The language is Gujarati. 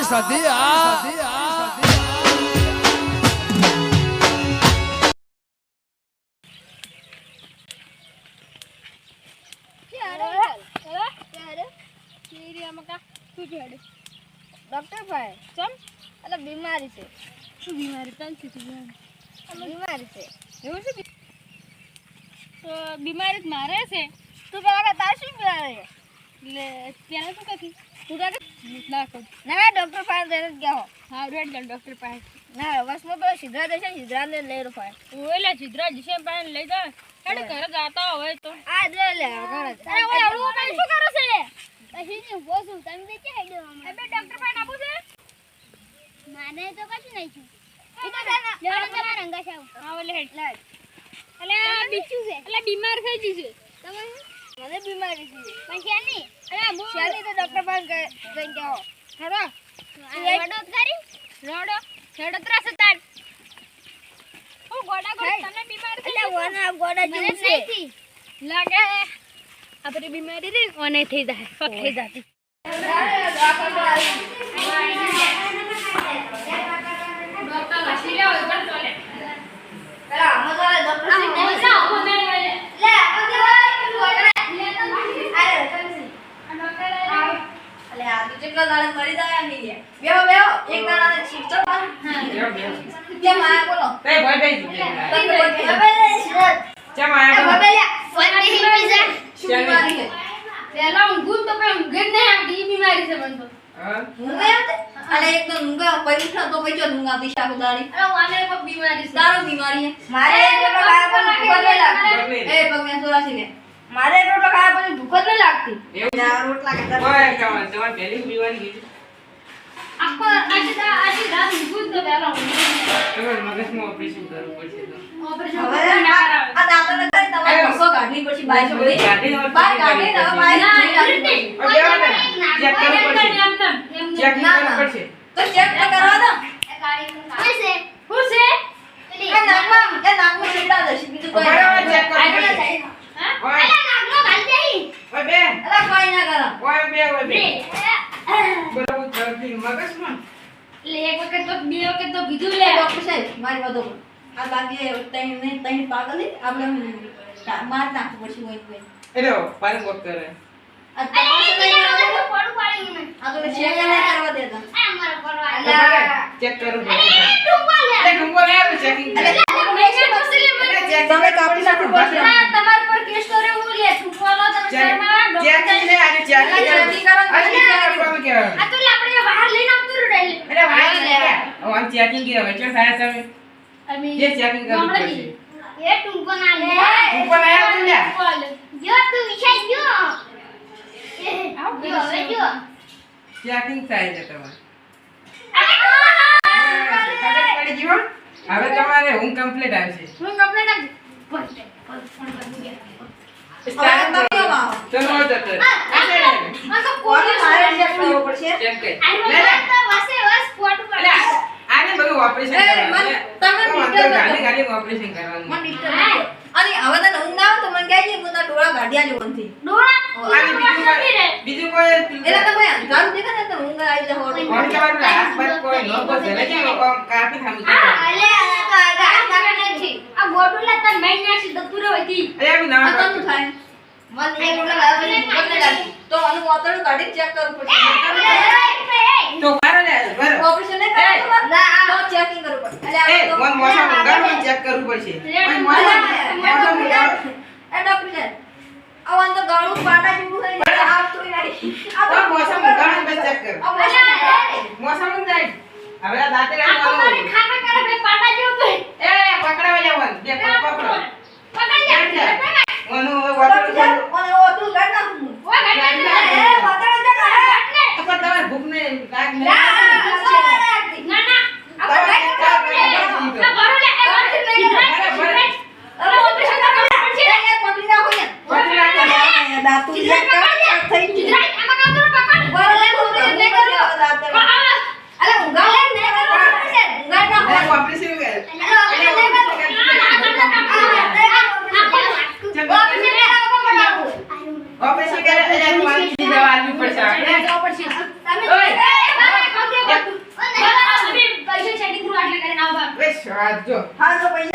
સધી ડોક્ટર ભાઈ ચમ એટલે બીમારી છે શું બીમારી ચાલતી બીમારી છે એવું છે તો બીમારી મારે છે તું પેલા તાર શું બીમારી એટલે પેલા શું કહેતી તું તારે નાખો ના ડોક્ટર પાસે જઈને ગયા હો હા રેડ ગન ડોક્ટર પાસે ના વસમાં પેલો સિદ્ધરા દેશે સિદ્ધરાને લઈ રો પાસે ઓલા સિદ્ધરા જશે પાસે લઈ જા હેડ ઘરે જાતા હોય તો આ દે લે ઘરે અરે ઓય આવડું શું કરો છે પછી બોસું તમે બે કે હેડો અબે ડોક્ટર પાસે આપું છે માને તો કશું નહીં છું એ તો લેવા તમારા રંગા છે હા ઓલે હેડ લે અલે બીચું છે એટલે બીમાર થઈ જશે તમે મને બીમારી છે પણ ક્યાંની અરે બો ચાલી તો ડોક્ટર પાસે જઈને જાઓ હેડો હેડો કરી હેડો ત્રાસ તાર ઓ ગોડા તમે બીમાર થઈ એટલે ઓના ગોડા જેવું છે લાગે આપણી બીમારી રે ઓને થઈ જાય થઈ જાતી ડોક્ટર લસી લેવો પણ ચાલે પેલા અમારે ડોક્ટર સિંહ નહીં ના અમે લે આપણે ગોડા લે તો અરે ડોક્ટર અલે આ તો કેટલા દાડે મરી જાય નહીં બેહો એક દાડાને શિક્ષક હા બેહો કેમ આયા બોલો તે ભાઈ ભાઈ કેમ આયા ભાઈ ફોન નહીં પીજા શું બીમારી છે પેલા ઊંઘું તો પણ ઊંઘે નહીં આવતી ઈ બીમારી છે મને તો હા ઊંઘે આવતે અરે એક તો ઊંઘા પૈસા તો પૈસો ઊંઘા પૈસા ઉડાડી અરે વાને એક બીમારી છે તારો બીમારી છે મારે એક રોટલો ખાયા પછી ભૂખ જ નહીં લાગતી એ પગને સોરાસી ને મારે એક રોટલો ખાયા પછી ભૂખ જ નહીં લાગતી એવું ના રોટલા કે ઓય તમાર પહેલી બીમારી કીધી આખો આજે રાત ઊંઘું તો પેલા તમારે મગજમાં ઓપરેશન કરવું પડશે તો ઓપરેશન હવે આ દાંતને કરી તમારે ઘસો કાઢવી પછી બાય બધી બહાર કાઢી ને બાય ચેક કરવું પડશે ચેક કરવું પડશે તો ચેક તો કરવા દો હું છે એ નાકમાં છેડા દશે બીજું કોઈ બરાબર ચેક કરવું પડશે હા અલા નાકનો ગાલ દેઈ ઓય બે અલા કોઈ ના કરો ઓય બે બરાબર ચરતી મગજમાં લે એક વખત તો બે વખત તો કીધું લે ડોક્ટર સાહેબ મારી વાતો આ લાગે તઈ પાગલ ને આપણે માર નાખવું પડશે હોય કોઈ એલો પાણી બોક કરે આ તપાસ નહીં પડું પાડી મને આ તો ચેક નહીં કરવા દેતા આ મારો કરવા ચેક કરું ટુંબો લે ચેકિંગ તમે કાપી નાખો પડશે હા તમાર પર કેસ તો રે હું લે ટુંબો લો તમે શર્મા ડોક્ટર ને આને ચેકિંગ કરો આ તો આપણે બહાર લઈને આવતું રે અરે બહાર લે આમ ચેકિંગ કે હવે ચો થાય તમે ये चेकिंग करनी पड़ेगी ये टुंपो ना ले टुंपो ना आया तुम जो तू विषय जो आओ जो चेकिंग चाहिए તમારે ખબર પડી ગયો હવે તમારે હું કમ્પ્લીટ આવશે હું કમ્પ્લીટ આવશે સ્ટાર્ટ કરો ચલો તો આ તો કોની મારે ચેક કરવો પડશે ચેક કર લે તો વસે વસ ફોટ પડે આને બધું ઓપરેશન કરવાનું તમે ગાડી ઓપરેશન કરવાનું મને ડિસ્ટર્બ અને હવે તો ઊંઘ ના આવે તો મને કહેજે હું તો ડોળા ગાડિયા જો નથી ડોળા અને બીજું કોઈ એલા તો કોઈ અંધારું દેખે ને તો ઊંઘ આવી જાય હોડ કોણ કહેવાનું હાથ પર કોઈ નો બસ એટલે કે કાપી ખામી અલે આ તો ગાડી કાપી નથી આ ગોડુલા તન મહિના નાસી દતુરે હોતી અરે આ ના તો થાય મને એક રોટલા લાવે તો આનું ઓતળું કાઢી ચેક કરવું પડશે તો મારો લે ઓપરેશન ને કરવાનું ના તો ચેકિંગ કરવું પડે એટલે એ મન મોસમ ઉગાડવાનું ચેક કરવું પડશે ઓય મોસમ ઉગાડ એ ડોક્ટર આવન તો ગાળું પાડા જેવું થઈ જાય હાથ તોઈ નાખી આ મોસમ ઉગાડવાનું બસ ચેક કર મોસમ ઉગાડ હવે આ દાંતે રાખવાનું ખાખા કરે બે પાડા જેવું થઈ એ પકડાવા જવાનું બે પકડો પકડી જા ઓનો ઓતળું ગાડ નાખું ઓ ગાડ એ પકડ જા તો તમારે ભૂખ ને લાગ ને ના ના આ ભરો લે અરે ઓપરેશન કરવા પડશે એ પકડી નાખો ને પકડી નાખો દાંતુ થઈ ગયું આમાં કામ કરો પકડ ભરો લે ઓપરેશન લે કરો અરે ઊંઘા લે ને ઊંઘા ના ઓપરેશન કર ઓપરેશન કરે એટલે મારી દવા આપવી પડશે રાખજો હા તો પૈસા